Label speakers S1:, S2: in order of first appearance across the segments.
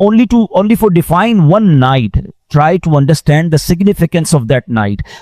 S1: only for define one night, try to understand the significance of that night।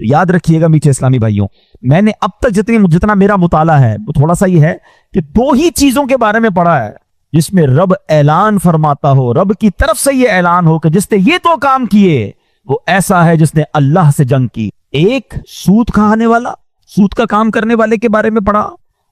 S1: تو یاد رکھیے گا میٹھے اسلامی بھائیوں، میں نے اب تک جتنا میرا مطالعہ ہے وہ تھوڑا سا یہ ہے کہ 2 ہی چیزوں کے بارے میں پڑھا ہے جس میں رب اعلان فرماتا ہو، رب کی طرف سے یہ اعلان ہو کہ جس نے یہ 2 کام کیے وہ ایسا ہے جس نے اللہ سے جنگ کی۔ ایک سود کھانے والا، سود کا کام کرنے والے کے بارے میں پڑھا،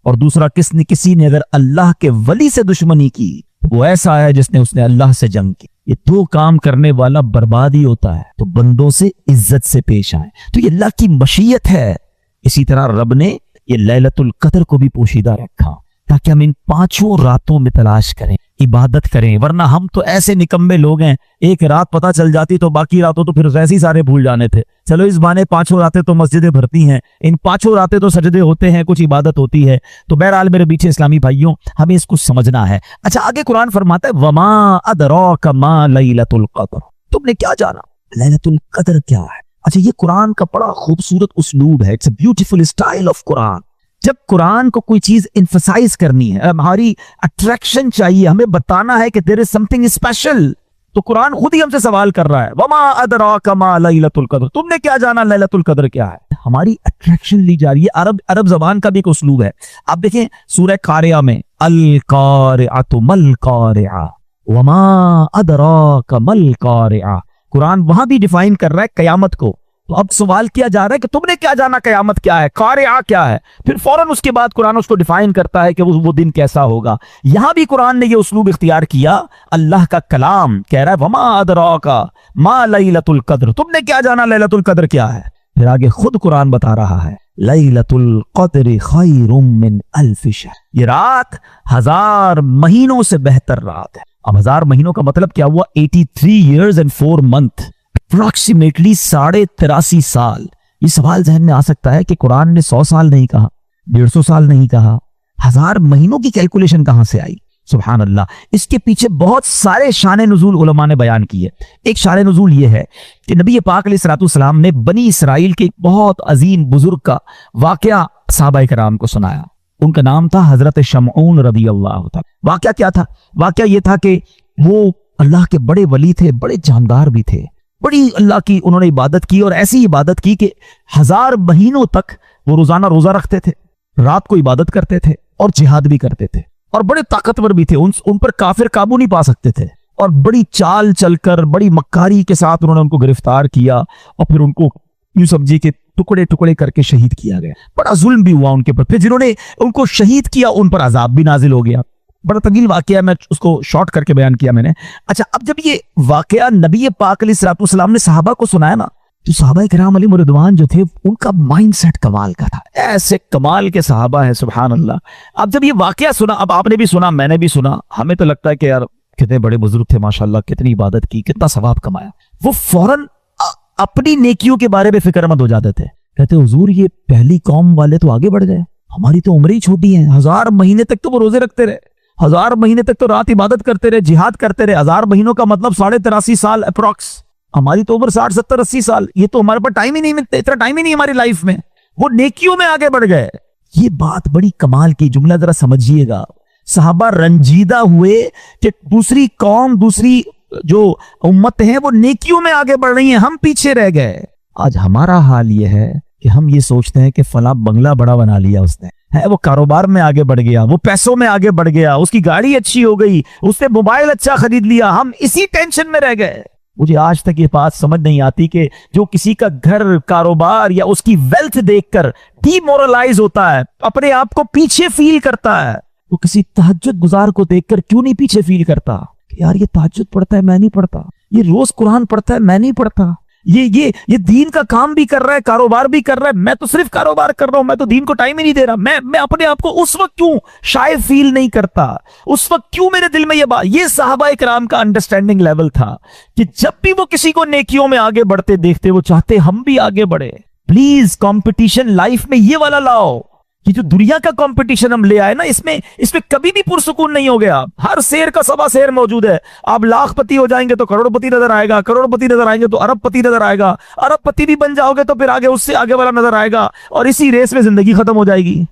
S1: اور دوسرا کسی نے اگر اللہ کے ولی سے دشمنی کی وہ ایسا ہے جس نے اللہ سے جنگ کی۔ یہ 2 کام کرنے والا برباد ہی ہوتا ہے۔ تو بندوں سے عزت سے پیش آئیں، تو یہ اللہ کی مشیت ہے۔ اسی طرح رب نے یہ لیلۃ القدر کو بھی پوشیدہ رکھا تاکہ ہم ان 5 راتوں میں تلاش کریں، عبادت کریں، ورنہ ہم تو ایسے نکمے لوگ ہیں، ایک رات پتہ چل جاتی تو باقی راتوں تو پھر ویسے ہی سارے بھول جانے تھے۔ چلو اس بہانے 5 راتیں تو مسجدیں بھرتی ہیں، ان 5 راتیں تو سجدے ہوتے ہیں، کچھ عبادت ہوتی ہے۔ تو بہرحال میرے میٹھے اسلامی بھائیوں، ہمیں اس کو سمجھنا ہے۔ اچھا، آگے قرآن فرماتا ہے وما ادراک ما لیلۃ القدر، تم نے کیا جانا لیلۃ القدر کیا ہے؟ اچھا، یہ قرآن کا بڑا خوبصورت اسلوب ہے، it's a beautiful style of Quran. جب قرآن کو کوئی چیز انفسائز کرنی ہے، ہماری اٹریکشن چاہیے، ہمیں بتانا ہے کہ there is something special، تو قرآن خود ہی ہم سے سوال کر رہا ہے وما ادراک ما لیلۃ القدر، تم نے کیا جانا لیلۃ القدر کیا ہے؟ ہماری اٹریکشن لی جا رہی ہے۔ عرب زبان کا بھی ایک اسلوب ہے۔ آپ دیکھیں سورہ قاریہ میں القارعۃ مل قارعہ وما ادراک مل قارعہ، قرآن وہاں بھی ڈیفائن کر رہا ہے قیامت کو۔ تو اب سوال کیا جا رہا ہے کہ تم نے کیا جانا قیامت کیا ہے، قارعہ کیا ہے؟ پھر فوراً اس کے بعد قرآن اس کو ڈیفائن کرتا ہے کہ وہ دن کیسا ہوگا۔ یہاں بھی قرآن نے یہ اسلوب اختیار کیا، اللہ کا کلام کہہ رہا ہے وما ادراک ما لیلۃ القدر، تم نے کیا جانا لیلۃ القدر کیا ہے؟ پھر آگے خود قرآن بتا رہا ہے لیلۃ القدر خیر من الف شہر، یہ رات 1000 مہینوں سے بہتر رات ہے۔ اب 1000 مہینوں کا مطلب کیا ہوا؟ 83 years and 4 months، اپروکسیمیٹلی 83.5 سال۔ یہ سوال ذہن میں آ سکتا ہے کہ قرآن نے 100 سال نہیں کہا، 150 سال نہیں کہا، 1000 مہینوں کی کیلکولیشن کہاں سے آئی؟ سبحان اللہ۔ اس کے پیچھے بہت سارے شان نزول علماء نے بیان کیے۔ ایک شان نزول یہ ہے کہ نبی پاک علیہ الصلوۃ والسلام نے بنی اسرائیل کے ایک بہت عظیم بزرگ کا واقعہ صحابہ کرام کو سنایا۔ ان کا نام تھا حضرت شمعون رضی اللہ تعالی۔ واقعہ کیا تھا؟ واقعہ یہ تھا کہ وہ اللہ کے بڑے ولی تھے، بڑے جاندار بھی تھے، بڑی اللہ کی انہوں نے عبادت کی، اور ایسی عبادت کی کہ 1000 مہینوں تک وہ روزانہ روزہ رکھتے تھے، رات کو عبادت کرتے تھے اور جہاد بھی کرتے تھے، اور بڑے طاقتور بھی تھے، ان پر کافر قابو نہیں پا سکتے تھے، اور بڑی چال چل کر بڑی مکاری کے ساتھ انہوں نے ان کو گرفتار کیا، اور پھر ان کو یوں سمجھیے کہ ٹکڑے ٹکڑے کر کے شہید کیا گیا۔ بڑا ظلم بھی ہوا ان کے پر، پھر جنہوں نے ان کو شہید کیا ان پر عذاب بھی نازل ہو گیا۔ بڑا طویل واقعہ ہے، میں اس کو شارٹ کر کے بیان کیا میں نے۔ اچھا، اب جب یہ واقعہ نبی پاک علیہ الصلوۃ والسلام نے صحابہ کو سنایا نا، تو صحابہ کرام علیہم رضوان جو تھے ان کا مائنڈ سیٹ کمال کا تھا، ایسے کمال کے صحابہ ہیں، سبحان اللہ۔ اب جب یہ واقعہ سنا، اب آپ نے بھی سنا، میں نے بھی سنا، ہمیں تو لگتا ہے کہ یار کتنے بڑے بزرگ تھے ماشاءاللہ، کتنی عبادت کی، کتنا ثواب کمایا۔ وہ فوراً اپنی نیکیوں کے بارے میں فکر مند ہو جاتے تھے، کہتے حضور یہ پہلی قوم والے تو آگے بڑھ گئے، ہماری تو عمریں ہی چھوٹی ہیں، 1000 مہینے تک تو وہ روزے رکھتے رہے، 1000 مہینے تک تو رات عبادت کرتے رہے، جہاد کرتے رہے، 1000 مہینوں کا مطلب 83.5 سال اپروکس، ہماری تو عمر 60 70 80 سال، یہ تو ہمارے پاس ٹائم ہی نہیں ملتا، اتنا ٹائم ہی نہیں ہماری لائف میں، وہ نیکیوں میں آگے بڑھ گئے۔ یہ بات بڑی کمال کی، جملہ ذرا سمجھیے گا۔ صحابہ رنجیدہ ہوئے کہ دوسری قوم، دوسری جو امت ہیں وہ نیکیوں میں آگے بڑھ رہی ہیں، ہم پیچھے رہ گئے۔ آج ہمارا حال یہ ہے کہ ہم یہ سوچتے ہیں کہ فلاں بنگلہ بڑا بنا لیا اس نے، وہ کاروبار میں آگے بڑھ گیا، وہ پیسوں میں آگے بڑھ گیا، اس کی گاڑی اچھی ہو گئی، اس نے موبائل اچھا خرید لیا، ہم اسی ٹینشن میں رہ گئے۔ مجھے آج تک یہ بات سمجھ نہیں آتی کہ جو کسی کا گھر، کاروبار یا اس کی ویلتھ دیکھ کر ڈی مورلائز ہوتا ہے، اپنے آپ کو پیچھے فیل کرتا ہے، وہ کسی تہجد گزار کو دیکھ کر کیوں نہیں پیچھے فیل کرتا کہ یار یہ تہجد پڑھتا ہے میں نہیں پڑھتا، یہ روز قرآن پڑھتا ہے میں نہیں پڑھتا، یہ دین کا کام بھی کر رہا ہے، کاروبار بھی کر رہا ہے، میں تو صرف کاروبار کر رہا ہوں، میں تو دین کو ٹائم ہی نہیں دے رہا۔ میں اپنے آپ کو اس وقت کیوں شائع فیل نہیں کرتا، اس وقت کیوں میرے دل میں یہ بات۔ یہ صحابہ کرام کا انڈرسٹینڈنگ لیول تھا کہ جب بھی وہ کسی کو نیکیوں میں آگے بڑھتے دیکھتے وہ چاہتے ہم بھی آگے بڑھے۔ پلیز کمپٹیشن لائف میں یہ والا لاؤ، یہ جو دنیا کا کمپٹیشن ہم لے آئے نا، اس میں کبھی بھی پرسکون نہیں ہو گیا۔ ہر شیر کا سوا شیر موجود ہے، آپ لاکھ پتی ہو جائیں گے تو کروڑ پتی نظر آئے گا، کروڑ پتی نظر آئیں گے تو ارب پتی نظر آئے گا، ارب پتی بھی بن جاؤ گے تو پھر آگے اس سے آگے والا نظر آئے گا، اور اسی ریس میں زندگی ختم ہو جائے گی۔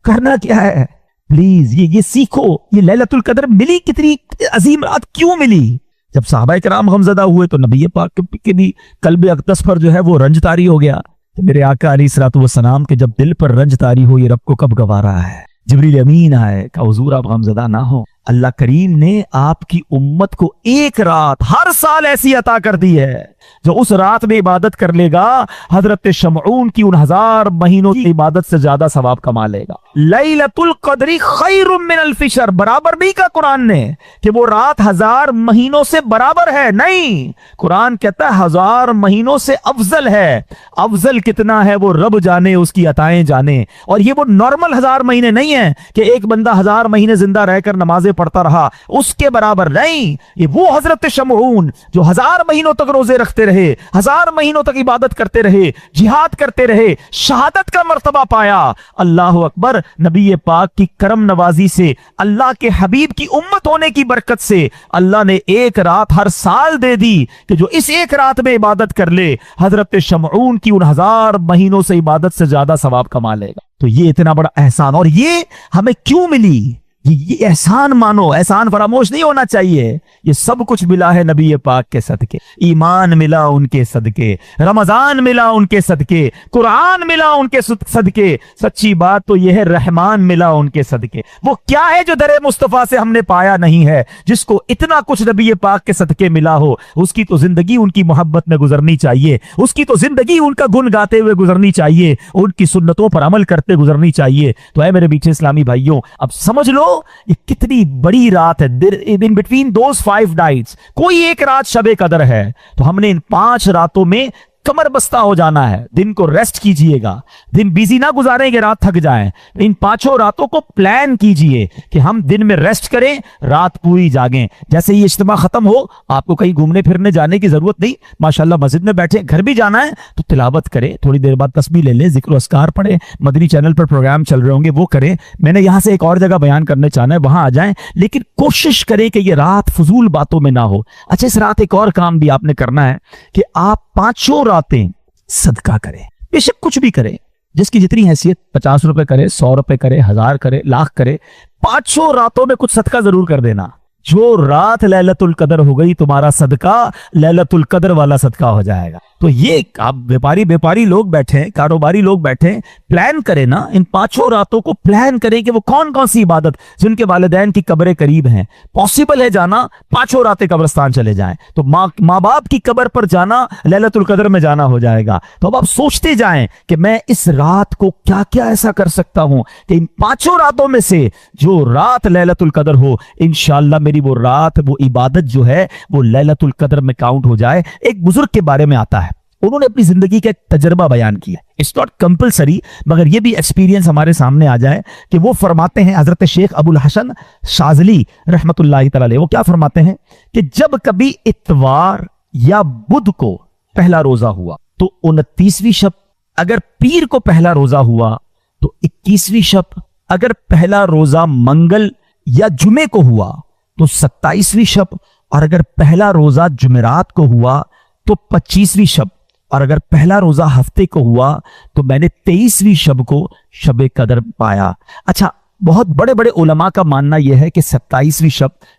S1: کرنا کیا ہے؟ پلیز یہ سیکھو۔ یہ لیلۃ القدر ملی، کتنی عظیم رات کیوں ملی؟ جب صحابہ کرام غمزدہ ہوئے تو نبی پاک کے بھی قلب اقدس پر جو ہے وہ رنج طاری ہو گیا تو میرے آقا علیہ السلام کے جب دل پر رنج طاری ہو یہ رب کو کب گوارا ہے، جبریل امین آئے کہ حضور آپ غمزدہ نہ ہو، اللہ کریم نے آپ کی امت کو ایک رات ہر سال ایسی عطا کر دی ہے جو اس رات میں عبادت کر لے گا حضرت شمعون کی ان 1000 مہینوں کی عبادت سے زیادہ ثواب کما لے گا۔ لیلۃ القدر خیر من الف شہر، برابر نہیں کہا قرآن نے کہ وہ رات 1000 مہینوں سے برابر ہے، نہیں، قرآن کہتا ہے 1000 مہینوں سے افضل ہے۔ افضل کتنا ہے وہ رب جانے، اس کی عطائیں جانے، اور یہ وہ نارمل 1000 مہینے نہیں ہیں کہ ایک بندہ 1000 مہینے زندہ رہ کر نمازیں پڑھتا رہا، اس کے برابر نہیں۔ یہ وہ حضرت شمعون جو 1000 مہینوں تک روزے رکھتے رہے، 1000 مہینوں تک عبادت کرتے رہے، جہاد کرتے رہے، شہادت کا مرتبہ پایا۔ اللہ اکبر، نبی پاک کی کرم نوازی سے، اللہ کے حبیب کی امت ہونے کی برکت سے اللہ نے ایک رات ہر سال دے دی کہ جو اس ایک رات میں عبادت کر لے حضرت شمعون کی ان 1000 مہینوں سے عبادت سے زیادہ ثواب کما لے گا۔ تو یہ اتنا بڑا احسان، اور یہ ہمیں کیوں ملی؟ یہ احسان مانو، احسان فراموش نہیں ہونا چاہیے۔ یہ سب کچھ ملا ہے نبی پاک کے صدقے، ایمان ملا ان کے صدقے، رمضان ملا ان کے صدقے، قرآن ملا ان کے صدقے، سچی بات تو یہ ہے رحمان ملا ان کے صدقے۔ وہ کیا ہے جو در مصطفیٰ سے ہم نے پایا نہیں ہے؟ جس کو اتنا کچھ نبی پاک کے صدقے ملا ہو، اس کی تو زندگی ان کی محبت میں گزرنی چاہیے، اس کی تو زندگی ان کا گن گاتے ہوئے گزرنی چاہیے، ان کی سنتوں پر عمل کرتے گزرنی چاہیے۔ تو اے میرے میٹھے اسلامی بھائیوں، اب سمجھ لو یہ کتنی بڑی رات ہے۔ in between those 5 nights کوئی ایک رات شب قدر ہے، تو ہم نے ان 5 راتوں میں کمر بستہ ہو جانا ہے۔ دن کو ریسٹ کیجئے گا، دن بیزی نہ گزاریں گے رات تھک جائیں۔ ان 5 راتوں کو پلان کیجئے کہ ہم دن میں ریسٹ کریں، رات پوری جاگیں۔ جیسے یہ اجتماع ختم ہو، آپ کو کہیں گھومنے پھرنے جانے کی ضرورت نہیں، ماشاءاللہ مسجد میں بیٹھے، گھر بھی جانا ہے تو تلاوت کریں، تھوڑی دیر بعد تسبیح لے لیں، ذکر و اذکار پڑھیں، مدنی چینل پر پروگرام چل رہے ہوں گے وہ کریں۔ میں نے یہاں سے ایک اور جگہ بیان کرنے چاہنا ہے، وہاں آ جائیں، لیکن کوشش کریں کہ یہ رات فضول باتوں میں نہ ہو۔ اچھا، اس رات ایک اور کام بھی آپ نے کرنا ہے کہ آپ 5 راتیں صدقہ کریں، بے شک کچھ بھی کریں، جس کی جتنی حیثیت، 50 روپے کرے، 100 روپے کرے، 1000 کرے، لاکھ کرے، 5 راتوں میں کچھ صدقہ ضرور کر دینا۔ جو رات لیلۃ القدر ہو گئی، تمہارا صدقہ لیلۃ القدر والا صدقہ ہو جائے گا۔ تو یہ آپ بیپاری لوگ بیٹھے، کاروباری لوگ بیٹھے، پلان کریں نا، ان 5 راتوں کو پلان کریں کہ وہ کون کون سی عبادت جن کے والدین کی قبریں قریب ہیں، پاسبل ہے جانا، 5 راتیں قبرستان چلے جائیں، تو ماں باپ کی قبر پر جانا لیلۃ القدر میں جانا ہو جائے گا۔ تو اب آپ سوچتے جائیں کہ میں اس رات کو کیا کیا ایسا کر سکتا ہوں کہ ان 5 راتوں میں سے جو رات لیلۃ القدر ہو، انشاءاللہ میری وہ رات، وہ عبادت جو ہے وہ لیلۃ القدر میں کاؤنٹ ہو جائے۔ ایک بزرگ کے بارے میں آتا ہے، انہوں نے اپنی زندگی کا ایک تجربہ بیان کیا، اٹس ناٹ کمپلسری، مگر یہ بھی ایکسپیرینس ہمارے سامنے آ جائے کہ وہ فرماتے ہیں، حضرت شیخ ابو الحسن شاذلی رحمت اللہ تعالی علیہ، وہ کیا فرماتے ہیں کہ جب کبھی اتوار یا بدھ کو پہلا روزہ ہوا تو 29ویں شب، اگر پیر کو پہلا روزہ ہوا تو 21ویں شب، اگر پہلا روزہ منگل یا جمعے کو ہوا تو 27ویں شب، اور اگر پہلا روزہ جمعرات کو ہوا تو 25ویں شب، اور اگر پہلا روزہ ہفتے کو ہوا تو میں نے 23ویں شب کو شب قدر پایا۔ اچھا، بہت بڑے بڑے علماء کا ماننا یہ ہے کہ 27ویں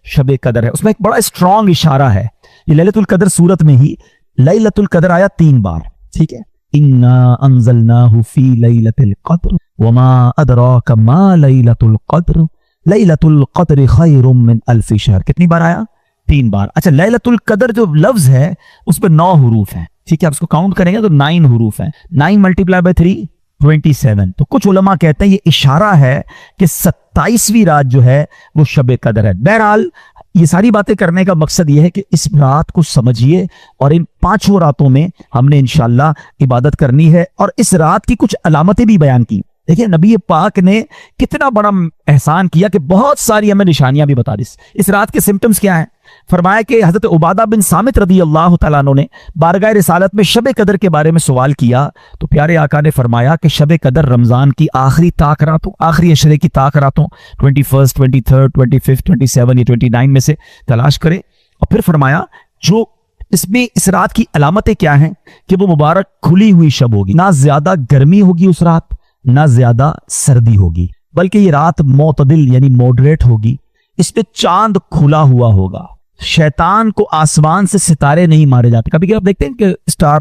S1: شب قدر ہے۔ اس میں ایک بڑا اسٹرانگ اشارہ ہے، یہ لیلۃ القدر سورت میں ہی لیلۃ القدر آیا 3 بار، ٹھیک ہے، انا انزلناہ فی لیلۃ القدر وما ادراک ما لیلۃ القدر لیلۃ القدر خیر من الف شہر۔ کتنی بار آیا؟ 3 بار۔ اچھا، لیلۃ القدر جو لفظ ہے اس پہ 9 حروف ہیں، ٹھیک ہے، آپ اس کو کاؤنٹ کریں گے تو 9 حروف ہیں، 9 ملٹیپلائی بائی 3 27۔ تو کچھ علماء کہتے ہیں یہ اشارہ ہے کہ 27ویں رات جو ہے وہ شب قدر ہے۔ بہرحال یہ ساری باتیں کرنے کا مقصد یہ ہے کہ اس رات کو سمجھیے، اور ان 5 راتوں میں ہم نے انشاءاللہ عبادت کرنی ہے، اور اس رات کی کچھ علامتیں بھی بیان کی۔ دیکھیں نبی پاک نے کتنا بڑا احسان کیا کہ بہت ساری ہمیں نشانیاں بھی بتا دی۔ اس رات کے سمپٹمز کیا ہیں؟ فرمایا کہ حضرت عبادہ بن صامت رضی اللہ تعالیٰ عنہ نے بارگاہ رسالت میں شب قدر کے بارے میں سوال کیا، تو پیارے آقا نے فرمایا کہ شب قدر رمضان کی آخری طاق راتوں، آخری عشرے کی طاق راتوں 21 23 25 27 یا 29 میں سے تلاش کرے۔ اور پھر فرمایا جو اس میں اس رات کی علامتیں کیا ہیں کہ وہ مبارک کھلی ہوئی شب ہوگی، نہ زیادہ گرمی ہوگی اس رات، نہ زیادہ سردی ہوگی، بلکہ یہ رات معتدل یعنی ماڈریٹ ہوگی۔ اس میں چاند کھلا ہوا ہوگا، شیطان کو آسمان سے ستارے نہیں مارے جاتے۔ کبھی کبھی آپ دیکھتے ہیں کہ اسٹار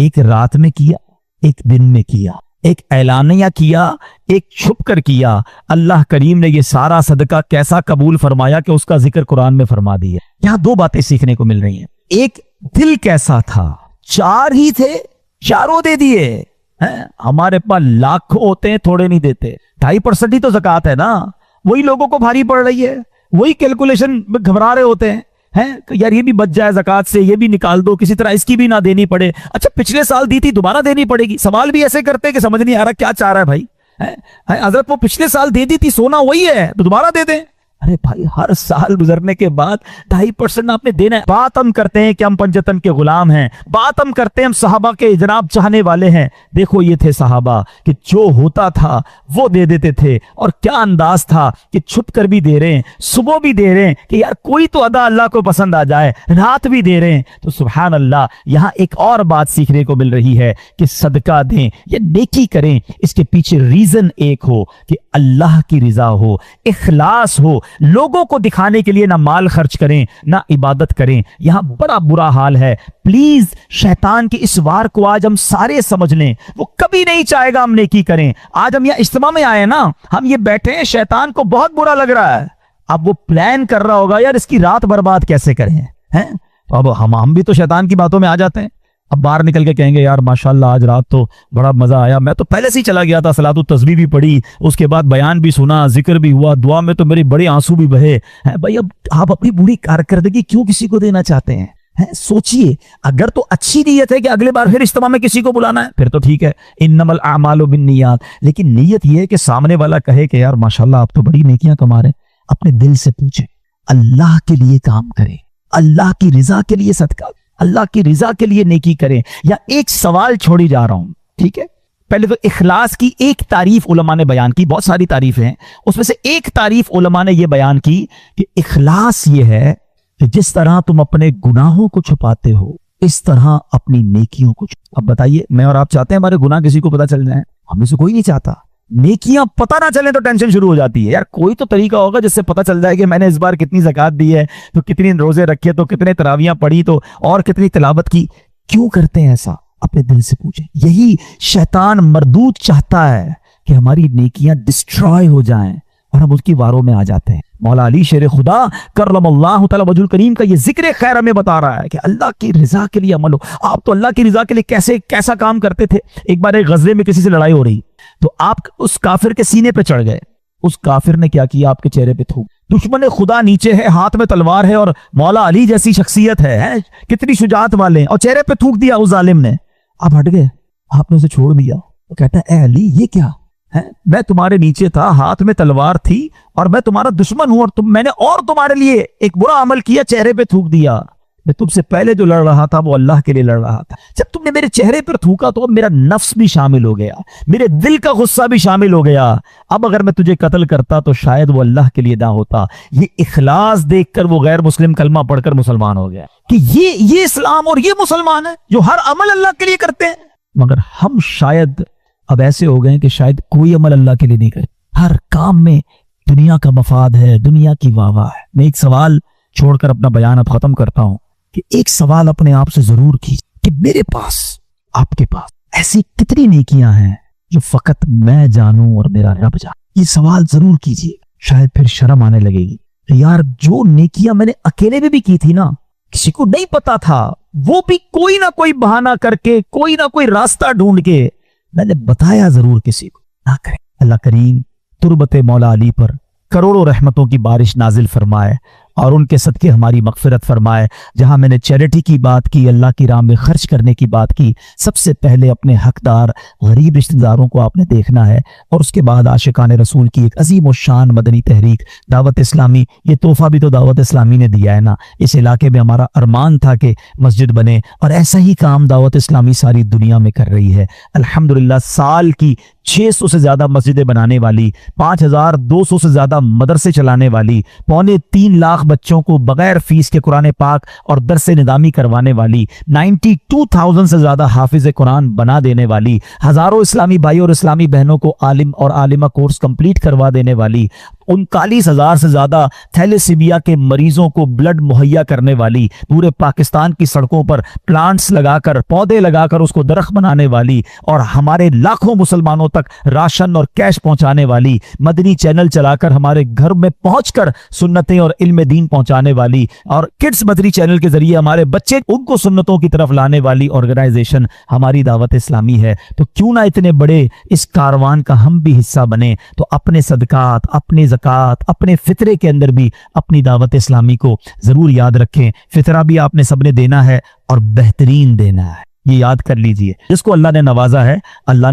S1: ایک رات میں کیا, ایک دن میں کیا, ایک اعلانیہ کیا, ایک چھپ کر کیا. اللہ کریم نے یہ سارا صدقہ کیسا قبول فرمایا کہ اس کا ذکر قرآن میں فرما دیا. یہاں دو باتیں سیکھنے کو مل رہی ہیں. ایک, دل کیسا تھا, 4 ہی تھے, چاروں دے دیے. ہمارے پاس لاکھوں ہوتے ہیں, تھوڑے نہیں دیتے. 2.5% ہی تو زکوٰۃ ہے نا, وہی لوگوں کو بھاری پڑ رہی ہے, وہی کیلکولیشن میں گھبرا رہے ہوتے ہیں یار یہ بھی بچ جائے زکوٰۃ سے, یہ بھی نکال دو, کسی طرح اس کی بھی نہ دینی پڑے. اچھا پچھلے سال دی تھی دوبارہ دینی پڑے گی. سوال بھی ایسے کرتے کہ سمجھ نہیں آ رہا کیا چاہ رہا ہے بھائی. حضرت وہ پچھلے سال دے دی تھی, سونا وہی ہے تو دوبارہ دے دیں. ارے بھائی ہر سال گزرنے کے بعد 2.5% آپ نے دینا ہے. بات ہم کرتے ہیں کہ ہم پنجتن کے غلام ہیں, بات ہم کرتے ہیں ہم صحابہ کے جناب چاہنے والے ہیں. دیکھو یہ تھے صحابہ کہ جو ہوتا تھا وہ دے دیتے تھے, اور کیا انداز تھا کہ چھپ کر بھی دے رہے ہیں, صبح بھی دے رہے ہیں کہ یار کوئی تو ادا اللہ کو پسند آ جائے, رات بھی دے رہے ہیں. تو سبحان اللہ, یہاں ایک اور بات سیکھنے کو مل رہی ہے کہ صدقہ دیں یا نیکی کریں, اس کے پیچھے ریزن ایک ہو کہ اللہ کی رضا ہو, اخلاص ہو. لوگوں کو دکھانے کے لیے نہ مال خرچ کریں نہ عبادت کریں. یہاں بڑا برا حال ہے. پلیز شیطان کی اس وار کو آج ہم سارے سمجھ لیں. وہ کبھی نہیں چاہے گا ہم نیکی کریں. آج ہم یہاں اجتماع میں آئے نا, ہم یہ بیٹھے ہیں, شیطان کو بہت برا لگ رہا ہے. اب وہ پلان کر رہا ہوگا یار اس کی رات برباد کیسے کریں. تو اب ہم بھی تو شیطان کی باتوں میں آ جاتے ہیں. اب باہر نکل کے کہیں گے یار ماشاءاللہ آج رات تو بڑا مزہ آیا, میں تو پہلے سے ہی چلا گیا تھا, صلاۃ التسبیح بھی پڑھی, اس کے بعد بیان بھی سنا, ذکر بھی ہوا, دعا میں تو میرے بڑے آنسو بھی بہے. بھائی اب آپ اپنی بری کارکردگی کیوں کسی کو دینا چاہتے ہیں؟ سوچئے. اگر تو اچھی نیت ہے کہ اگلے بار پھر اجتماع میں کسی کو بلانا ہے پھر تو ٹھیک ہے, انما الاعمال بالنیات. لیکن نیت یہ ہے کہ سامنے والا کہے کہ یار ماشاءاللہ آپ تو بڑی نیکیاں کما رہے ہیں. اپنے دل سے پوچھیں, اللہ کے لیے کام کریں, اللہ کی رضا کے لیے صدقہ, اللہ کی رضا کے لیے نیکی کریں. یا ایک سوال چھوڑی جا رہا ہوں, ٹھیک ہے. پہلے تو اخلاص کی ایک تعریف علماء نے بیان کی, بہت ساری تعریفیں ہیں, اس میں سے ایک تعریف علماء نے یہ بیان کی کہ اخلاص یہ ہے کہ جس طرح تم اپنے گناہوں کو چھپاتے ہو اس طرح اپنی نیکیوں کو. اب بتائیے, میں اور آپ چاہتے ہیں ہمارے گناہ کسی کو پتا چل جائیں؟ ہمیں سے کوئی نہیں چاہتا. نیکیاں پتہ نہ چلیں تو ٹینشن شروع ہو جاتی ہے. یار کوئی تو طریقہ ہوگا جس سے پتہ چل جائے کہ میں نے اس بار کتنی زکوٰۃ دی ہے, تو کتنی روزے رکھے, تو کتنے تراویحاں پڑھی, تو اور کتنی تلاوت کی. کیوں کرتے ہیں ایسا؟ اپنے دل سے پوچھیں. یہی شیطان مردود چاہتا ہے کہ ہماری نیکیاں ڈسٹرائے ہو جائیں اور ہم اس کی واروں میں آ جاتے ہیں. مولا علی شیر خدا کرم اللہ تعالی وجہ الکریم کا یہ ذکر خیر ہمیں بتا رہا ہے کہ اللہ کی رضا کے لیے عمل ہو. آپ تو اللہ کی رضا کے لیے کیسا کام کرتے تھے. ایک بار ایک غزوے میں کسی سے لڑائی ہو رہی, تو آپ اس کافر کے سینے پہ چڑھ گئے. اس کافر نے کیا کیا؟ آپ کے چہرے پہ تھوک. دشمن خدا نیچے ہے, ہاتھ میں تلوار ہے, اور مولا علی جیسی شخصیت ہے, کتنی شجاعت والے ہیں, اور چہرے پہ تھوک دیا اس ظالم نے. آپ ہٹ گئے, آپ نے اسے چھوڑ دیا. وہ کہتا ہے اے علی یہ کیا ہے؟ میں تمہارے نیچے تھا, ہاتھ میں تلوار تھی, اور میں تمہارا دشمن ہوں, اور میں نے اور تمہارے لیے ایک برا عمل کیا, چہرے پہ تھوک دیا. میں تم سے پہلے جو لڑ رہا تھا وہ اللہ کے لیے لڑ رہا تھا. جب تم نے میرے چہرے پر تھوکا تو میرا نفس بھی شامل ہو گیا, میرے دل کا غصہ بھی شامل ہو گیا. اب اگر میں تجھے قتل کرتا تو شاید وہ اللہ کے لیے نہ ہوتا. یہ اخلاص دیکھ کر وہ غیر مسلم کلمہ پڑھ کر مسلمان ہو گیا کہ یہ اسلام اور یہ مسلمان ہے جو ہر عمل اللہ کے لیے کرتے ہیں. مگر ہم شاید اب ایسے ہو گئے کہ شاید کوئی عمل اللہ کے لیے نہیں کرے. ہر کام میں دنیا کا مفاد ہے, دنیا کی واہ واہ ہے. میں ایک سوال چھوڑ کر اپنا بیان اب ختم کرتا ہوں کہ ایک سوال اپنے آپ سے ضرور کیجیے کہ میرے پاس, آپ کے پاس ایسی کتنی نیکیاں ہیں جو فقط میں جانوں اور میرا رب جانے. یہ سوال ضرور کیجیے, شاید پھر شرم آنے لگے گی. یار جو نیکیاں میں نے اکیلے میں بھی کی تھی نا, کسی کو نہیں پتا تھا, وہ بھی کوئی نہ کوئی بہانہ کر کے, کوئی نہ کوئی راستہ ڈھونڈ کے میں نے بتایا ضرور کسی کو. نہ کریں. اللہ کریم تربت مولا علی پر کروڑوں رحمتوں کی بارش نازل فرمائے اور ان کے صدقے ہماری مغفرت فرمائے. جہاں میں نے چیریٹی کی بات کی, اللہ کی راہ میں خرچ کرنے کی بات کی, سب سے پہلے اپنے حقدار غریب رشتہ داروں کو آپ نے دیکھنا ہے, اور اس کے بعد عاشقان رسول کی ایک عظیم و شان مدنی تحریک دعوت اسلامی. یہ تحفہ بھی تو دعوت اسلامی نے دیا ہے نا. اس علاقے میں ہمارا ارمان تھا کہ مسجد بنے, اور ایسا ہی کام دعوت اسلامی ساری دنیا میں کر رہی ہے. الحمدللہ سال کی 600 سے زیادہ مسجدیں بنانے والی, 5200 سے زیادہ مدرسے چلانے والی, 2.25 لاکھ بچوں کو بغیر فیس کے قرآن پاک اور درس نظامی کروانے والی, 92,000 سے زیادہ حافظ قرآن بنا دینے والی, ہزاروں اسلامی بھائی اور اسلامی بہنوں کو عالم اور عالمہ کورس کمپلیٹ کروا دینے والی, 39,000 سے زیادہ تھیلیسیمیا کے مریضوں کو بلڈ مہیا کرنے والی، پورے پاکستان کی سڑکوں پر پلانٹس لگا کر، پودے لگا کر اس کو درخت بنانے والی، اور ہمارے لاکھوں مسلمانوں تک راشن اور کیش پہنچانے والی، مدنی چینل چلا کر ہمارے گھر میں پہنچ کر سنتیں اور علم دین پہنچانے والی، اور کڈز مدنی چینل کے ذریعے ہمارے بچے ان کو سنتوں کی طرف لانے والی آرگنائزیشن ہماری دعوت اسلامی ہے۔ تو کیوں نہ اتنے بڑے اس کاروان کا ہم بھی حصہ بنے، تو اپنے صدقات، اپنے زکوٰۃ، اپنے فطرے کے اندر بھی اپنی دعوت اسلامی کو ضرور یاد رکھیں۔ فطرہ بھی آپ نے سب نے دینا ہے اور بہترین دینا ہے، یہ یاد کر لیجئے۔ جس کو اللہ نے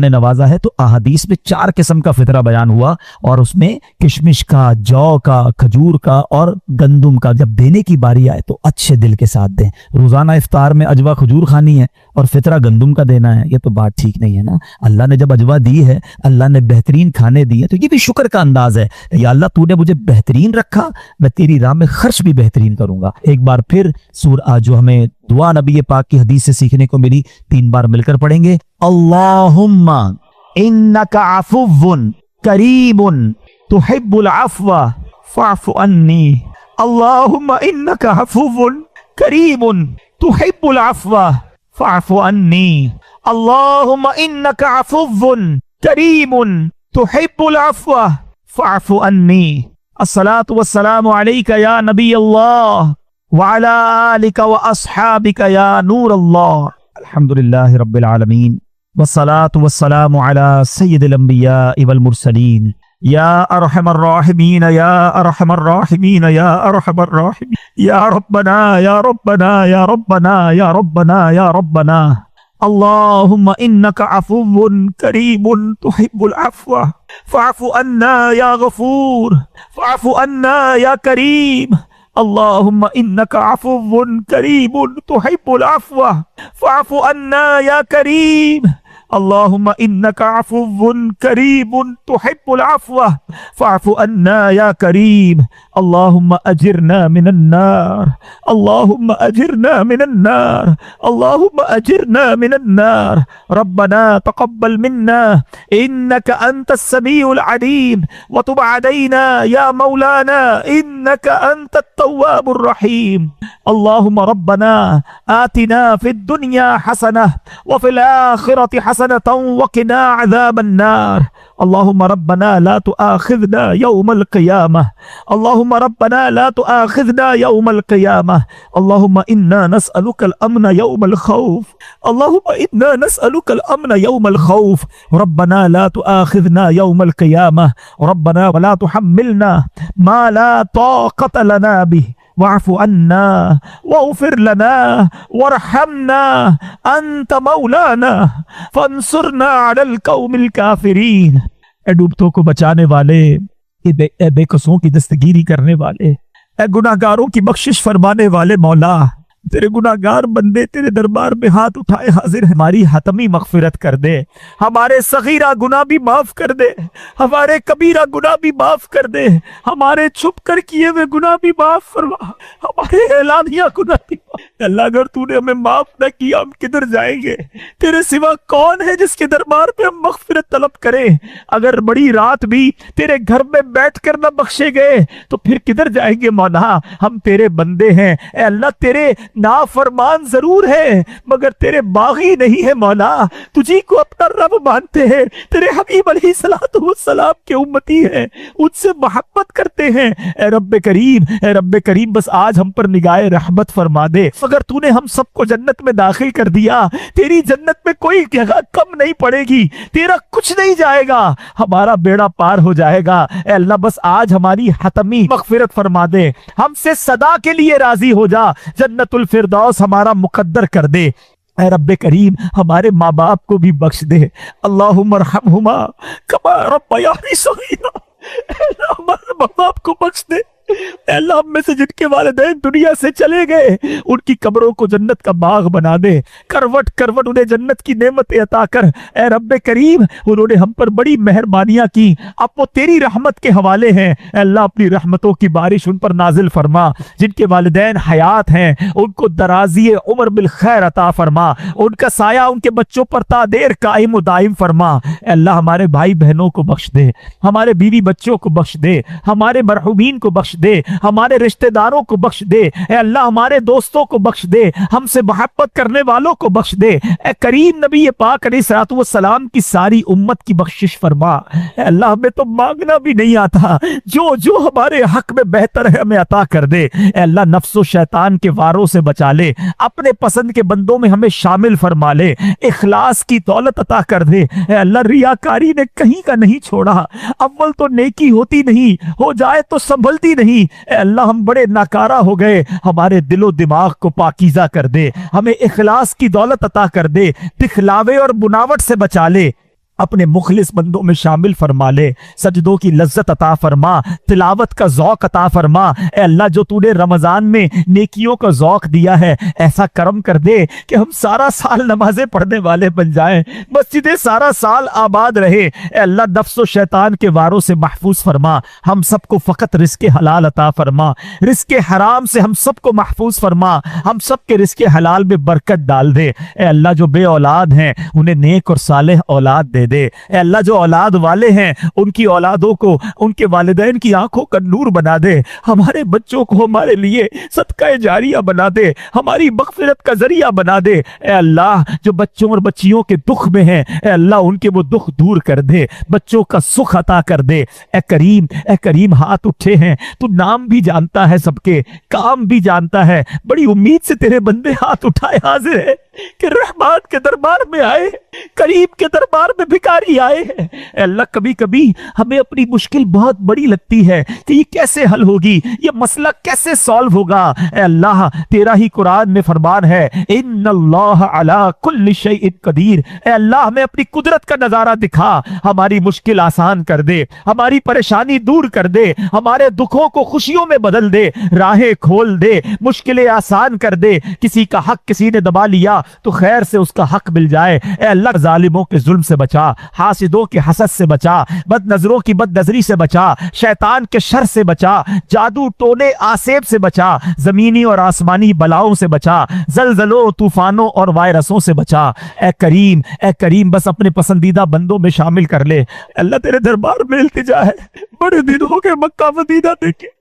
S1: نوازا ہے تو احادیث میں 4 قسم کا فطرہ بیان ہوا، اور اس میں کشمش کا، جو کا، کھجور کا اور گندم کا۔ جب دینے کی باری آئے تو اچھے دل کے ساتھ دیں۔ روزانہ افطار میں اجوا کھجور کھانی ہے اور فطرہ گندم کا دینا ہے، یہ تو بات ٹھیک نہیں ہے نا۔ اللہ نے جب اجوا دی ہے، اللہ نے بہترین کھانے دیے، تو یہ بھی شکر کا انداز ہے، یا اللہ تو نے مجھے بہترین رکھا، میں تیری راہ میں خرچ بھی بہترین کروں گا۔ ایک بار پھر جو ہمیں دعا نبی پاک کی حدیث سے سیکھنے کو ملی، 3 بار مل کر پڑھیں گے۔ اللہم انک عفو کریم تحب العفو فاعف عنی۔ اللہم انک عفو کریم تحب العفو فاعف عنی۔ اللہم انک عفو کریم تحب العفو فاعف عنی۔ الصلاۃ والسلام علیک یا نبی اللہ وعلی آلک واصحابک یا نور اللہ۔ الحمدللہ رب العالمین والصلاة والسلام علی سید الانبیاء والمرسلین یا ارحم الراحمین یا ارحم الراحمین یا ارحم الراحمین یا ربنا یا ربنا یا ربنا یا ربنا یا ربنا۔ اللہم انک عفو کریم تحب العفو فاعف عنا یا غفور فاعف عنا یا کریم۔ اللہم انک عفو کریم تحب العفو فاعف عنا یا کریم۔ اللہم انک عفو کریم تحب العفو فاعف عنا یا کریم۔ اللہم اجرنا من النار، اللہم اجرنا من النار، اللہم اجرنا من النار۔ ربنا تقبل منا انک انت السمیع العلیم وتب علینا یا مولانا انک انت التواب الرحیم۔ اللہم ربنا آتنا فی الدنیا حسنہ وفی الآخرة حسنة وقنا عذاب النار۔ اللہم ربنا لا تؤاخذنا یوم القیامہ، اللہم ربنا لا تؤاخذنا یوم القیامہ۔ اللہم انا نسألک الامن یوم الخوف، اللہم انا نسألک الامن یوم الخوف۔ ربنا لا تؤاخذنا یوم القیامہ، ربنا ولا تحملنا ما لا طاقة لنا به واعف عنا واغفر لنا وارحمنا انت مولانا فانصرنا على القوم الكافرین۔ اے ڈوبتوں کو بچانے والے، اے بے قصوں کی دستگیری کرنے والے، اے گناہگاروں کی بخشش فرمانے والے مولا، تیرے گناہگار بندے تیرے دربار میں ہاتھ اٹھائے حاضر، ہماری حتمی مغفرت کر دے، ہمارے صغیرہ گناہ بھی معاف کر دے، ہمارے کبیرہ گناہ بھی معاف کر دے، ہمارے چھپ کر کیے ہوئے گناہ بھی معاف فرما، ہمارے اعلانیہ گناہ بھی معاف۔ اللہ اگر تو نے ہمیں معاف نہ کیا ہم کدھر جائیں گے؟ تیرے سوا کون ہے جس کے دربار پہ ہم مغفرت طلب کریں؟ اگر بڑی رات بھی تیرے گھر میں بیٹھ کر نہ بخشے گئے تو پھر کدھر جائیں گے مولا؟ ہم تیرے بندے ہیں اے اللہ، تیرے نافرمان ضرور ہے مگر تیرے باغی نہیں ہے مولا، تجھی کو اپنا رب مانتے ہیں، تیرے حبیب علیہ السلام کے امتی ہیں، ان سے محبت کرتے ہیں۔ اے رب کریم بس آج ہم پر نگاہ رحمت فرما دے۔ اگر تو نے ہم سب کو جنت میں داخل کر دیا، تیری جنت میں کوئی جگہ کم نہیں پڑے گی، تیرا کچھ نہیں جائے گا، ہمارا بیڑا پار ہو جائے گا۔ اے اللہ بس آج ہماری حتمی مغفرت فرما دے، ہم سے صدا کے لیے راضی ہو جا، جنت الفردوس ہمارا مقدر کر دے۔ اے رب کریم ہمارے ماں باپ کو بھی بخش دے، اللہم ارحمہما کما ربیانی صغیرا۔ اے اللہ ہمارے ماں باپ کو بخش دے، اے اللہ ہم میں سے جن کے والدین دنیا سے چلے گئے ان کی قبروں کو جنت کا باغ بنا دے، کروٹ کروٹ انہیں جنت کی نعمتیں عطا کر۔ اے رب کریم انہوں نے ہم پر بڑی مہربانیاں کی، اب وہ تیری رحمت کے حوالے ہیں۔ اے اللہ اپنی رحمتوں کی بارش ان پر نازل فرما۔ جن کے والدین حیات ہیں ان کو درازی عمر بالخیر عطا فرما، ان کا سایہ ان کے بچوں پر تا دیر قائم و دائم فرما۔ اے اللہ ہمارے بھائی بہنوں کو بخش دے، ہمارے بیوی بچوں کو بخش دے، ہمارے مرحومین کو بخش دے، ہمارے رشتہ داروں کو بخش دے۔ اے اللہ ہمارے دوستوں کو بخش دے، ہم سے محبت کرنے والوں کو بخش دے۔ اے کریم نبی پاک علیہ الصلوۃ والسلام کی ساری امت کی بخشش فرما۔ اے اللہ ہمیں تو مانگنا بھی نہیں آتا، جو جو ہمارے حق میں بہتر ہے ہمیں عطا کر دے۔ اے اللہ نفس و شیطان کے واروں سے بچا لے، اپنے پسند کے بندوں میں ہمیں شامل فرما لے، اخلاص کی دولت عطا کر دے۔ اے اللہ ریاکاری نے کہیں کا نہیں چھوڑا، اول تو نیکی ہوتی نہیں، ہو جائے تو سنبھلتی نہیں۔ اے اللہ ہم بڑے ناکارہ ہو گئے، ہمارے دل و دماغ کو پاکیزہ کر دے، ہمیں اخلاص کی دولت عطا کر دے، دکھلاوے اور بناوٹ سے بچا لے، اپنے مخلص بندوں میں شامل فرما لے، سجدوں کی لذت عطا فرما، تلاوت کا ذوق عطا فرما۔ اے اللہ جو تو نے رمضان میں نیکیوں کا ذوق دیا ہے ایسا کرم کر دے کہ ہم سارا سال نمازیں پڑھنے والے بن جائیں، مسجدیں سارا سال آباد رہے۔ اے اللہ نفس و شیطان کے واروں سے محفوظ فرما، ہم سب کو فقط رزق حلال عطا فرما، رزق حرام سے ہم سب کو محفوظ فرما، ہم سب کے رزق حلال میں برکت ڈال دے۔ اے اللہ جو بے اولاد ہیں انہیں نیک اور صالح اولاد دے دے۔ اے اللہ جو اولاد والے ہیں ان کی اولادوں کو ان کے والدین کی آنکھوں کا نور بنا دے، ہمارے بچوں کو ہمارے لیے صدقہ جاریہ بنا دے، ہماری مغفرت کا ذریعہ بنا دے۔ اے اللہ جو بچوں اور بچیوں کے دکھ میں ہیں اے اللہ ان کے وہ دکھ دور کر دے، بچوں کا سکھ عطا کر دے۔ اے کریم ہاتھ اٹھے ہیں، تو نام بھی جانتا ہے، سب کے کام بھی جانتا ہے، بڑی امید سے تیرے بندے ہاتھ اٹھائے حاضر ہے کہ رحمان کے دربار میں آئے، کریم کے دربار میں بھکاری آئے ہیں۔ اے اللہ کبھی کبھی ہمیں اپنی مشکل بہت بڑی لگتی ہے کہ یہ کیسے حل ہوگی، یہ مسئلہ کیسے سالو ہوگا۔ اے اللہ تیرا ہی قرآن میں فرمان ہے ان اللہ علی کل شیء قدیر۔ اے اللہ ہمیں اپنی قدرت کا نظارہ دکھا، ہماری مشکل آسان کر دے، ہماری پریشانی دور کر دے، ہمارے دکھوں کو خوشیوں میں بدل دے، راہیں کھول دے، مشکلیں آسان کر دے۔ کسی کا حق کسی نے دبا لیا تو خیر سے اس کا حق مل جائے۔ اے اللہ ظالموں کے ظلم سے بچا، حاسدوں کے حسد سے بچا، بد نظروں کی بد نظری سے بچا، شیطان کے شر سے بچا، جادو ٹونے آسیب سے بچا، زمینی اور آسمانی بلاؤں سے بچا، زلزلوں طوفانوں اور وائرسوں سے بچا۔ اے کریم بس اپنے پسندیدہ بندوں میں شامل کر لے۔ اللہ تیرے دربار میں التجا ہے، بڑے دن ہو گئے مکہ مدینہ دیکھے،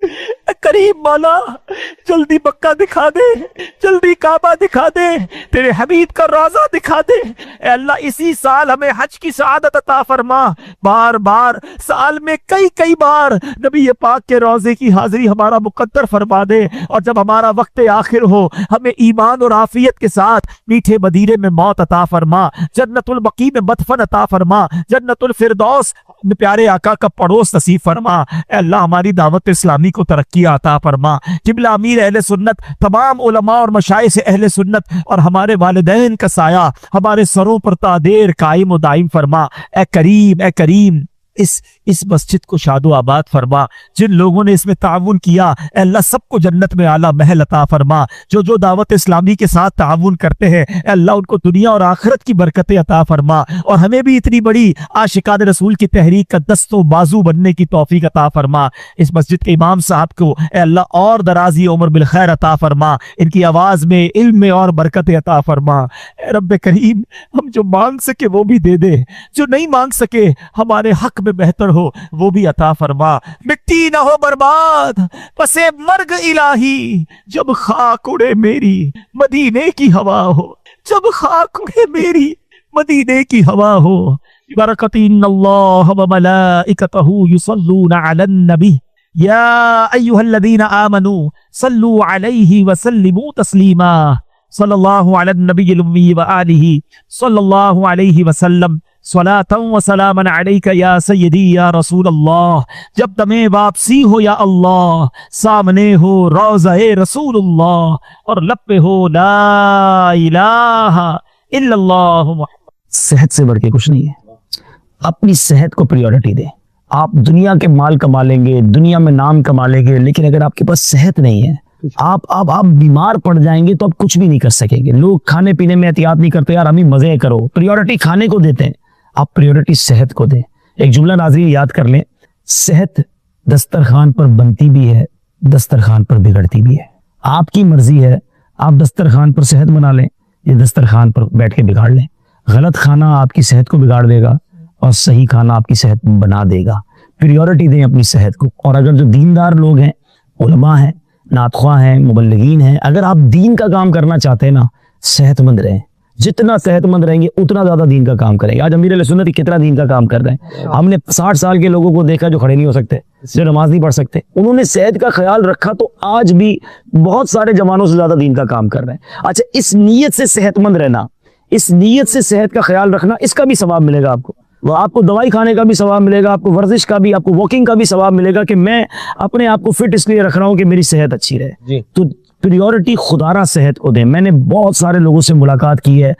S1: اے کریم مولا جلدی مکہ دکھا دے، جلدی کعبہ دکھا دے، تیرے حبیب کا روضہ دکھا دے۔ اے اللہ اسی سال ہمیں حج کی سعادت عطا فرما، بار بار سال میں کئی بار نبی پاک کے روضے کی حاضری ہمارا مقدر فرما دے، اور جب ہمارا وقت آخر ہو ہمیں ایمان اور عافیت کے ساتھ میٹھے مدینے میں موت عطا فرما، جنت البقیع میں مدفن عطا فرما، جنت الفردوس میں پیارے آقا کا پڑوس نصیب فرما۔ اے اللہ ہماری دعوت اسلامی کو ترقی عطا فرما، قبلہ امیر اہل سنت، تمام علماء اور مشائخ اہل سنت اور ہمارے والدین کا سایہ ہمارے سروں پر تا دیر قائم و دائم فرما۔ اے کریم اس مسجد کو شاد و آباد فرما، جن لوگوں نے اس میں تعاون کیا اے اللہ سب کو جنت میں اعلیٰ محل عطا فرما، جو دعوت اسلامی کے ساتھ تعاون کرتے ہیں اے اللہ ان کو دنیا اور آخرت کی برکتیں عطا فرما، اور ہمیں بھی اتنی بڑی عاشقان رسول کی تحریک کا دست و بازو بننے کی توفیق عطا فرما۔ اس مسجد کے امام صاحب کو اے اللہ اور درازی عمر بالخیر عطا فرما، ان کی آواز میں علم میں اور برکتیں عطا فرما۔ اے رب کریم ہم جو مانگ سکے وہ بھی دے دے، جو نہیں مانگ سکے ہمارے حق میں بہتر ہو وہ بھی عطا فرما۔ مٹی نہ ہو برباد پسے مرگ الہی، جب خاک اڑے میری مدینے کی ہوا ہو، جب خاک اڑے میری مدینے کی ہوا ہو۔ برکت ان اللہ وملائکتہ یصلون علی النبی یا ایھا الذین آمنوا صلوا علیہ وسلموا تسلیما، صلی اللہ علی النبی الامی وآلہ صلی اللہ علیہ وسلم، صلاۃ و سلام علیک یا سیدی یا رسول اللہ۔ جب تمہیں واپسی ہو یا اللہ، سامنے ہو روضہ رسول اللہ، اور لب پہ ہو لا الہ الا اللہ محمد۔
S2: صحت سے بڑھ کے کچھ نہیں ہے، اپنی صحت کو پریورٹی دے،
S1: آپ دنیا کے مال کما لیں گے, دنیا میں نام کما لیں گے, لیکن اگر آپ کے پاس صحت نہیں ہے, آپ بیمار پڑ جائیں گے تو آپ کچھ بھی نہیں کر سکیں گے. لوگ کھانے پینے میں احتیاط نہیں کرتے, یار امی مزے کرو, پریورٹی کھانے کو دیتے ہیں, آپ پریورٹی صحت کو دیں. ایک جملہ ناظرین یاد کر لیں, صحت دسترخوان پر بنتی بھی ہے, دسترخوان پر بگڑتی بھی ہے. آپ کی مرضی ہے, آپ دسترخوان پر صحت بنا لیں یا دسترخوان پر بیٹھ کے بگاڑ لیں. غلط کھانا آپ کی صحت کو بگاڑ دے گا اور صحیح کھانا آپ کی صحت بنا دے گا. پریورٹی دیں اپنی صحت کو. اور اگر جو دیندار لوگ ہیں, علماء ہیں, نعت خواہ ہیں, مبلغین ہیں, اگر آپ دین کا کام کرنا چاہتے ہیں نا, صحت مند رہیں. جتنا صحت مند رہیں گے اتنا زیادہ دین کا کام کریں گے. آج امیر علیہ سنت کتنا دین کا کام کر رہے ہیں. ہم نے 60 سال کے لوگوں کو دیکھا جو کھڑے نہیں ہو سکتے, جو نماز نہیں پڑھ سکتے. انہوں نے صحت کا خیال رکھا تو آج بھی بہت سارے جوانوں سے زیادہ دین کا کام کر رہے ہیں. اچھا, اس نیت سے صحت مند رہنا, اس نیت سے صحت کا خیال رکھنا, اس کا بھی ثواب ملے گا آپ کو. وہ آپ کو دوائی کھانے کا بھی ثواب ملے گا, آپ کو ورزش کا بھی, آپ کو واکنگ کا بھی ثواب ملے گا کہ میں اپنے آپ کو فٹ اس لیے رکھ رہا ہوں کہ میری صحت اچھی رہے. تو پریورٹی خدارہ صحت کو دیں. میں نے بہت سارے لوگوں سے ملاقات کی ہے,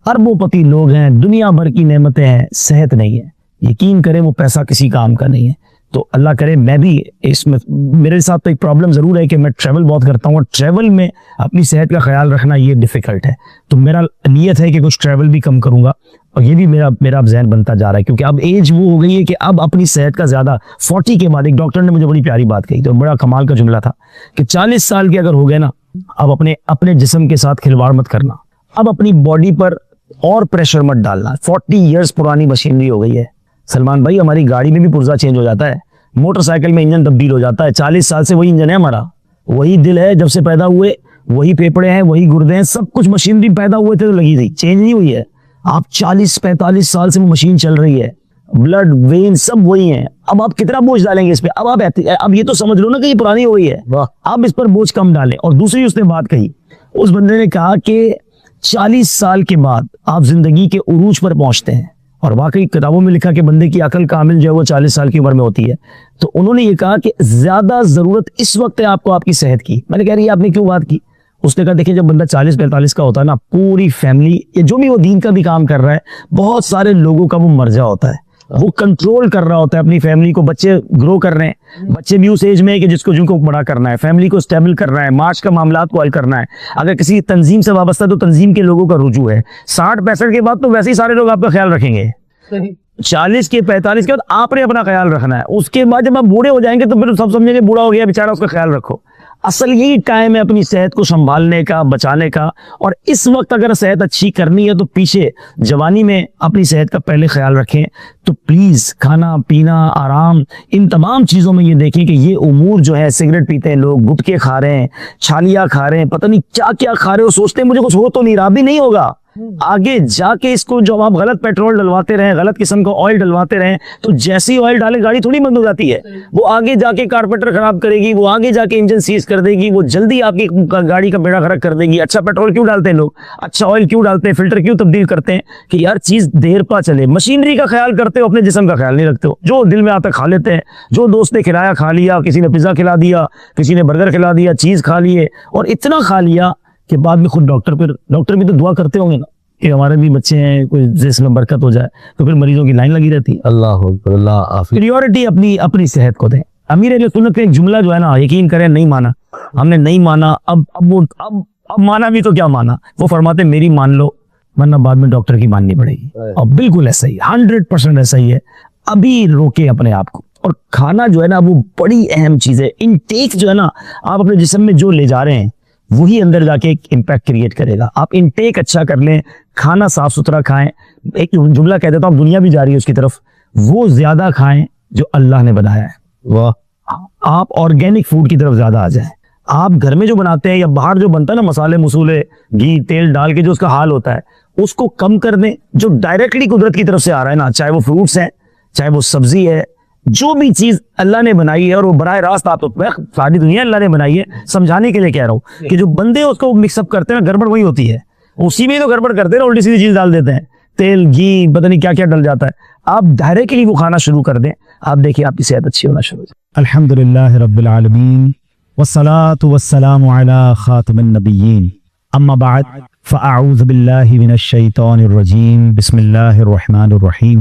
S1: اربوں پتی لوگ ہیں, دنیا بھر کی نعمتیں ہیں, صحت نہیں ہے. یقین کریں وہ پیسہ کسی کام کا نہیں ہے. تو اللہ کرے میں بھی اس میں, میرے ساتھ تو ایک پرابلم ضرور ہے کہ میں ٹریول بہت کرتا ہوں, اور ٹریول میں اپنی صحت کا خیال رکھنا یہ ڈیفیکلٹ ہے. تو میرا نیت ہے کہ کچھ ٹریول بھی کم کروں گا, اور یہ بھی میرا اب ذہن بنتا جا رہا ہے, کیونکہ اب ایج وہ ہو گئی ہے کہ اب اپنی صحت کا زیادہ 40 کے بعد. ایک ڈاکٹر نے مجھے بڑی پیاری بات کہی, تو بڑا کمال کا جملہ تھا کہ 40 سال کے اگر ہو گئے نا, اب اپنے جسم کے ساتھ کھلواڑ مت کرنا, اب اپنی باڈی پر اور پریشر مت ڈالنا. 40 ایئرز پرانی مشینری ہو گئی ہے سلمان بھائی. ہماری گاڑی میں بھی پرزہ چینج ہو جاتا ہے, موٹر سائیکل میں انجن تبدیل ہو جاتا ہے. 40 سال سے وہی انجن ہے ہمارا, وہی دل ہے جب سے پیدا ہوئے, وہی پھیپڑے ہیں, وہی گردے ہیں, سب کچھ مشینری پیدا ہوئے تھے تو لگی تھی, چینج نہیں ہوئی ہے. آپ 40-45 سال سے وہ مشین چل رہی ہے, بلڈ وین سب وہی ہیں. اب آپ کتنا بوجھ ڈالیں گے اس پہ؟ اب یہ تو سمجھ لو نا کہ یہ پرانی ہو گئی ہے, آپ اس پر بوجھ کم ڈالیں. اور دوسری اس نے بات کہی, اس بندے نے کہا کہ 40 سال کے بعد آپ زندگی کے عروج پر پہنچتے ہیں, اور واقعی کتابوں میں لکھا کہ بندے کی عقل کامل جو ہے وہ 40 سال کی عمر میں ہوتی ہے. تو انہوں نے یہ کہا کہ زیادہ ضرورت اس وقت ہے آپ کو آپ کی صحت کی. میں نے کہا رہی آپ نے کیوں بات کی؟ اس نے کہا دیکھیں جب بندہ 40-45 کا ہوتا ہے نا, پوری فیملی یا جو بھی وہ دین کا بھی کام کر رہا ہے, بہت سارے لوگوں کا وہ مرجع ہوتا ہے, وہ کنٹرول کر رہا ہوتا ہے اپنی فیملی کو. بچے گرو کر رہے ہیں, بچے بھی اس ایج میں ہے کہ جن کو بڑا کرنا ہے, فیملی کو اسٹیبل کرنا ہے, معاش کا معاملات کو حل کرنا ہے. اگر کسی تنظیم سے وابستہ ہے تو تنظیم کے لوگوں کا رجوع ہے. 60-65 کے بعد تو ویسے ہی سارے لوگ آپ کا خیال رکھیں گے. 40 کے 45 کے بعد آپ نے اپنا خیال رکھنا ہے. اس کے بعد جب آپ بوڑھے ہو جائیں گے تو پھر سب سمجھیں گے بوڑھا ہو گیا بیچارہ, اس کا خیال رکھو. اصل یہی ٹائم ہے اپنی صحت کو سنبھالنے کا, بچانے کا. اور اس وقت اگر صحت اچھی کرنی ہے تو پیچھے جوانی میں اپنی صحت کا پہلے خیال رکھیں. تو پلیز کھانا پینا, آرام, ان تمام چیزوں میں یہ دیکھیں کہ یہ امور جو ہے, سگریٹ پیتے ہیں لوگ, گٹکے کھا رہے ہیں, چھالیاں کھا رہے ہیں, پتہ نہیں کیا کیا کھا رہے ہو, سوچتے ہیں مجھے کچھ ہو تو نہیں رہا, بھی نہیں ہوگا. آگے جا کے اس کو جو آپ غلط پیٹرول ڈلواتے رہیں, غلط قسم کا آئل ڈلواتے رہیں, تو جیسی آئل ڈالے گاڑی تھوڑی بند ہو جاتی ہے. وہ آگے جا کے کارپیٹر خراب کرے گی, وہ آگے جا کے انجن سیز کر دے گی, وہ جلدی آپ کی گاڑی کا بیڑا غرق کر دے گی. اچھا پیٹرول کیوں ڈالتے ہیں لوگ, اچھا آئل کیوں ڈالتے ہیں, فلٹر کیوں تبدیل کرتے ہیں کہ یار چیز دیر پا چلے. مشینری کا خیال کرتے ہو, اپنے جسم کا خیال نہیں رکھتے ہو. جو دل میں آتا کھا لیتے ہیں, جو دوست نے کھلایا کھا لیا, کسی نے پیزا کھلا دیا, کسی نے برگر کھلا دیا, چیز کھا لیے, اور اتنا کھا لیا کہ بعد میں خود ڈاکٹر بھی تو دعا کرتے ہوں گے نا کہ ہمارے بھی بچے ہیں, کوئی جسم میں برکت ہو جائے, تو پھر مریضوں کی لائن لگی رہتی ہے.
S2: اللہ اکبر, اللہ حافظ.
S1: پریورٹی اپنی صحت کو دیں. امیر علیہ سنت کا ایک جملہ جو ہے نا, یقین کریں نہیں مانا, ہم نے نہیں مانا, اب مانا بھی تو کیا مانا. وہ فرماتے میری مان لو ورنہ بعد میں ڈاکٹر کی ماننی پڑے گی. اور بالکل ایسا ہی, 100% ایسا ہی ہے. ابھی روکیں اپنے آپ کو. اور کھانا جو ہے نا وہ بڑی اہم چیز ہے. انٹیک جو ہے نا, آپ اپنے جسم میں جو لے جا رہے ہیں وہی اندر جا کے ایک امپیکٹ کریٹ کرے گا. آپ انٹیک اچھا کر لیں, کھانا صاف ستھرا کھائیں. ایک جملہ کہہ دیتا ہوں, دنیا بھی جا رہی ہے اس کی طرف, وہ زیادہ کھائیں جو اللہ نے بنایا ہے.
S2: واہ.
S1: آپ آرگینک فوڈ کی طرف زیادہ آ جائیں. آپ گھر میں جو بناتے ہیں یا باہر جو بنتا ہے نا, مسالے مسولے, گھی تیل ڈال کے جو اس کا حال ہوتا ہے, اس کو کم کر دیں. جو ڈائریکٹلی قدرت کی طرف سے آ رہا ہے نا, چاہے وہ فروٹس ہیں, چاہے وہ سبزی ہے, جو بھی چیز اللہ نے بنائی ہے, اور وہ براہ راست آپ ساری دنیا اللہ نے بنائی ہے, سمجھانے کے لیے کہہ رہا ہوں کہ جو بندے اس کو مکس اپ کرتے ہیں نا, گڑبڑ وہی ہوتی ہے. اسی میں تو گڑبڑ کرتے ہیں نا, الٹی سیدھی چیز ڈال دیتے ہیں, تیل گھی پتہ نہیں کیا کیا ڈل جاتا ہے. آپ ڈائریکٹلی وہ کھانا شروع کر دیں, آپ دیکھیں آپ کی صحت اچھی ہونا شروع ہو جائے.
S3: الحمدللہ رب العالمین والصلاة والسلام علی خاتم النبیین, اما بعد فاعوذ باللہ من الشیطان الرجیم, بسم اللہ الرحمن الرحیم.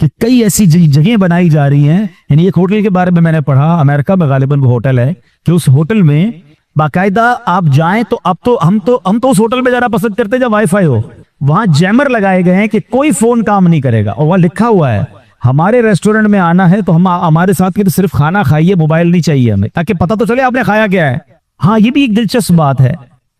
S3: کہ کئی ایسی جگہیں بنائی جا رہی ہیں. یعنی ایک ہوٹل کے بارے میں میں نے پڑھا, امریکہ میں غالباً وہ ہوٹل ہے, کہ اس ہوٹل میں باقاعدہ آپ جائیں تو اب تو ہم تو اس ہوٹل میں جانا پسند کرتے ہیں جب وائی فائی ہو. وہاں جیمر لگائے گئے ہیں کہ کوئی فون کام نہیں کرے گا, اور وہاں لکھا ہوا ہے ہمارے ریسٹورنٹ میں آنا ہے تو ہمارے ساتھ کے صرف کھانا کھائیے, موبائل نہیں چاہیے ہمیں, تاکہ پتہ تو چلے آپ نے کھایا کیا ہے. ہاں یہ بھی ایک دلچسپ بات ہے.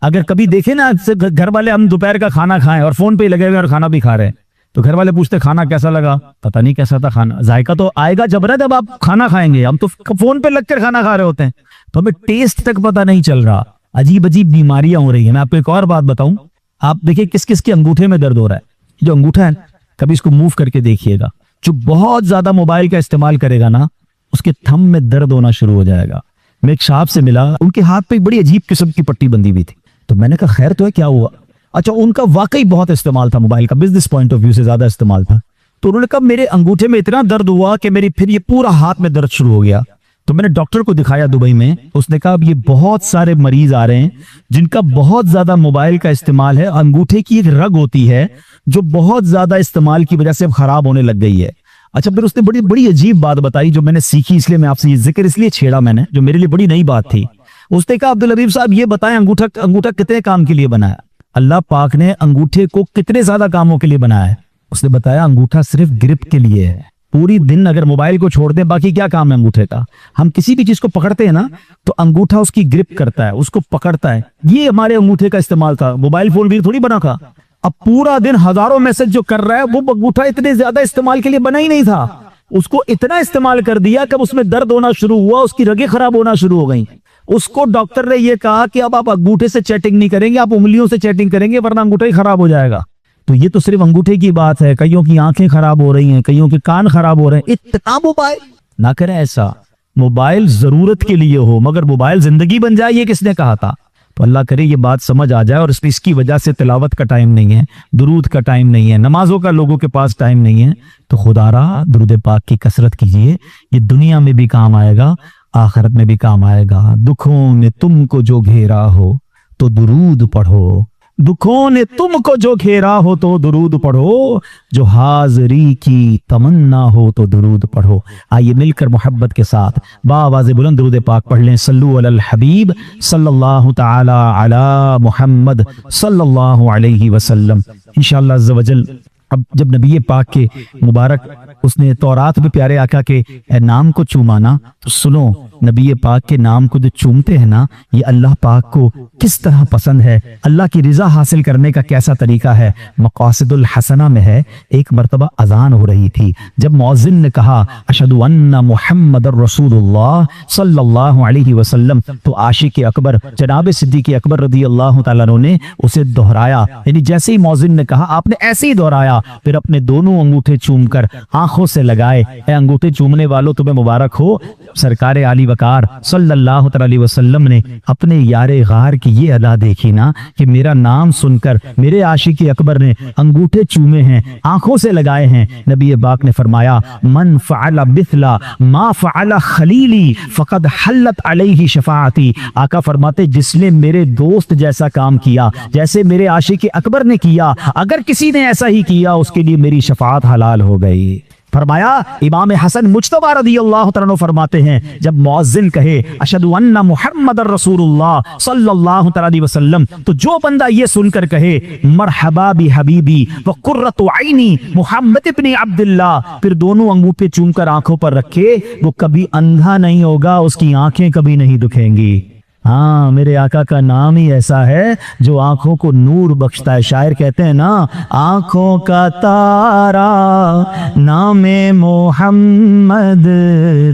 S3: اگر کبھی دیکھیں نا گھر والے, ہم دوپہر کا کھانا کھائیں اور فون پہ ہی لگے ہوئے اور کھانا بھی کھا رہے ہیں, تو گھر والے پوچھتے کھانا کیسا لگا, پتہ نہیں کیسا تھا کھانا. ذائقہ تو آئے گا جب جب آپ کھانا کھائیں گے, ہم تو فون پہ لگ کر کھانا کھا رہے ہوتے ہیں, تو ہمیں ٹیسٹ تک پتہ نہیں چل رہا. عجیب عجیب بیماریاں ہو رہی ہیں. میں آپ کو ایک اور بات بتاؤں, آپ دیکھیں کس کس کے انگوٹھے میں درد ہو رہا ہے. جو انگوٹھا ہے کبھی اس کو موو کر کے دیکھیے گا, جو بہت زیادہ موبائل کا استعمال کرے گا نا, اس کے تھم میں درد ہونا شروع ہو جائے گا. میں ایک صاحب سے ملا, ان کے ہاتھ پہ ایک بڑی عجیب قسم کی پٹی بندھی ہوئی تھی, تو میں نے کہا خیر تو ہے, کیا ہوا؟ اچھا ان کا واقعی بہت استعمال تھا موبائل کا, بزنس پوائنٹ آف ویو سے زیادہ استعمال تھا. تو انہوں نے کہا میرے انگوٹھے میں اتنا درد ہوا کہ میری پھر یہ پورا ہاتھ میں درد شروع ہو گیا. تو میں نے ڈاکٹر کو دکھایا دبئی میں, اس نے کہا اب یہ بہت سارے مریض آ رہے ہیں جن کا بہت زیادہ موبائل کا استعمال ہے. انگوٹھے کی ایک رگ ہوتی ہے جو بہت زیادہ استعمال کی وجہ سے اب خراب ہونے لگ گئی ہے. اچھا پھر اس نے بڑی بڑی عجیب بات بتائی جو میں نے سیکھی, اس لیے میں آپ سے یہ ذکر اس لیے چھیڑا میں نے, جو میرے لیے بڑی نئی بات تھی. اس نے کہا عبدالحبیب صاحب یہ بتائیں انگوٹھا کتنے کام کے لیے بنایا؟ اللہ پاک نے انگوٹھے کو کتنے زیادہ کاموں کے لیے بنایا ہے؟ اس نے بتایا انگوٹھا صرف گرپ کے لیے ہے. پوری دن اگر موبائل کو چھوڑ دیں, باقی کیا کام ہے انگوٹھے کا؟ ہم کسی بھی چیز کو پکڑتے ہیں نا تو انگوٹھا اس کی گرپ کرتا ہے, اس کو پکڑتا ہے. یہ ہمارے انگوٹھے کا استعمال تھا. موبائل فون بھی تھوڑی بنا تھا. اب پورا دن ہزاروں میسج جو کر رہا ہے, وہ انگوٹھا اتنے زیادہ استعمال کے لیے بنا ہی نہیں تھا. اس کو اتنا استعمال کر دیا کہ اس میں درد ہونا شروع ہوا, اس کی رگیں خراب ہونا شروع ہو گئیں. اس کو ڈاکٹر نے یہ کہا کہ اب آپ انگوٹھے سے چیٹنگ نہیں کریں گے, آپ انگلیوں سے چیٹنگ کریں گے, ورنہ انگوٹھا ہی خراب ہو جائے گا. تو یہ تو صرف انگوٹھے کی بات ہے, کئیوں کی آنکھیں خراب ہو رہی ہیں, کئیوں کے کان خراب ہو رہے ہیں. اتنا موبائل نہ کریں ایسا. موبائل ضرورت کے لیے ہو, مگر موبائل زندگی بن جائے یہ کس نے کہا تھا؟ تو اللہ کرے یہ بات سمجھ آ جائے. اور اس کی وجہ سے تلاوت کا ٹائم نہیں ہے, درود کا ٹائم نہیں ہے, نمازوں کا لوگوں کے پاس ٹائم نہیں ہے. تو خدا را درود پاک کی کثرت کیجئے, یہ دنیا میں بھی کام آئے گا, آخرت میں بھی کام آئے گا. دکھوں نے تم کو جو گھیرا ہو تو درود پڑھو, دکھوں نے تم کو جو گھیرا ہو تو درود پڑھو, جو حاضری کی تمنا ہو تو درود پڑھو. آئیے مل کر محبت کے ساتھ بآواز بلند درود پاک پڑھ لیں. صلو علی الحبیب صلی اللہ تعالی علی محمد صلی اللہ علیہ وسلم. انشاءاللہ عز و جل اب جب نبی پاک کے مبارک اس نے تورات میں پیارے آقا کے نام کو چومانا, تو سنو نبی پاک کے نام کو جو چومتے ہیں نا, یہ اللہ پاک کو کس طرح پسند ہے, اللہ کی رضا حاصل کرنے کا کیسا طریقہ ہے. مقاصد الحسنہ میں ہے, ایک مرتبہ اذان ہو رہی تھی, جب مؤذن نے کہا اشہد ان محمد رسول اللہ صلی اللہ علیہ وسلم, تو عاشق اکبر جناب صدیق اکبر رضی اللہ تعالیٰ عنہ نے اسے دہرایا. یعنی جیسے ہی مؤذن نے کہا آپ نے ایسے ہی دہرایا, پھر اپنے دونوں انگوٹھے چوم کر آنکھوں سے لگائے. اے انگوٹھے چومنے والوں تمہیں مبارک ہو. سرکار علی وقار صلی اللہ علیہ وسلم نے اپنے یار غار کی یہ ادا دیکھی نا, کہ میرا نام سن کر میرے عاشق اکبر نے انگوٹھے چومے ہیں, آنکھوں سے لگائے ہیں. نبی پاک نے فرمایا من فعل مثل ما فعل خلیلی فقد حلت علیہ شفاعتی. آقا فرماتے جس نے میرے دوست جیسا کام کیا, جیسے میرے عاشق اکبر نے کیا, اگر کسی نے ایسا ہی کیا اس کے لیے میری شفاعت حلال ہو گئی. فرمایا امام حسن مجتبی رضی اللہ تعالیٰ عنہ فرماتے ہیں جب مؤذن کہے اشہد ان محمد رسول اللہ صلی اللہ علیہ وسلم, تو جو بندہ یہ سن کر کہے مرحبا بی حبیبی وقرۃ عینی محمد ابن عبداللہ, پھر دونوں انگوٹھے چوم کر آنکھوں پر رکھے, وہ کبھی اندھا نہیں ہوگا, اس کی آنکھیں کبھی نہیں دکھیں گی. ہاں میرے آقا کا نام ہی ایسا ہے جو آنکھوں کو نور بخشتا ہے. شاعر کہتے ہیں نا, آنکھوں کا تارا نام محمد,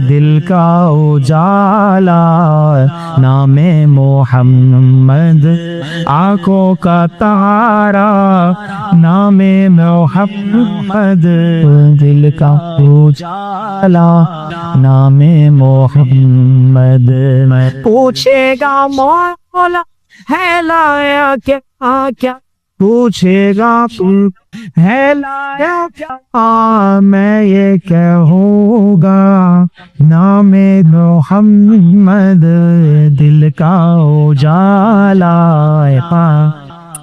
S3: دل کا اجالا نام محمد, آنکھوں کا تارا نام محمد, دل کا اجالا نام محمد. پوچھے گا مولا ہے لایا کیا, پوچھے گا ہے لایا کیا, میں یہ کہوں گا نام محمد, دل کا اجالا.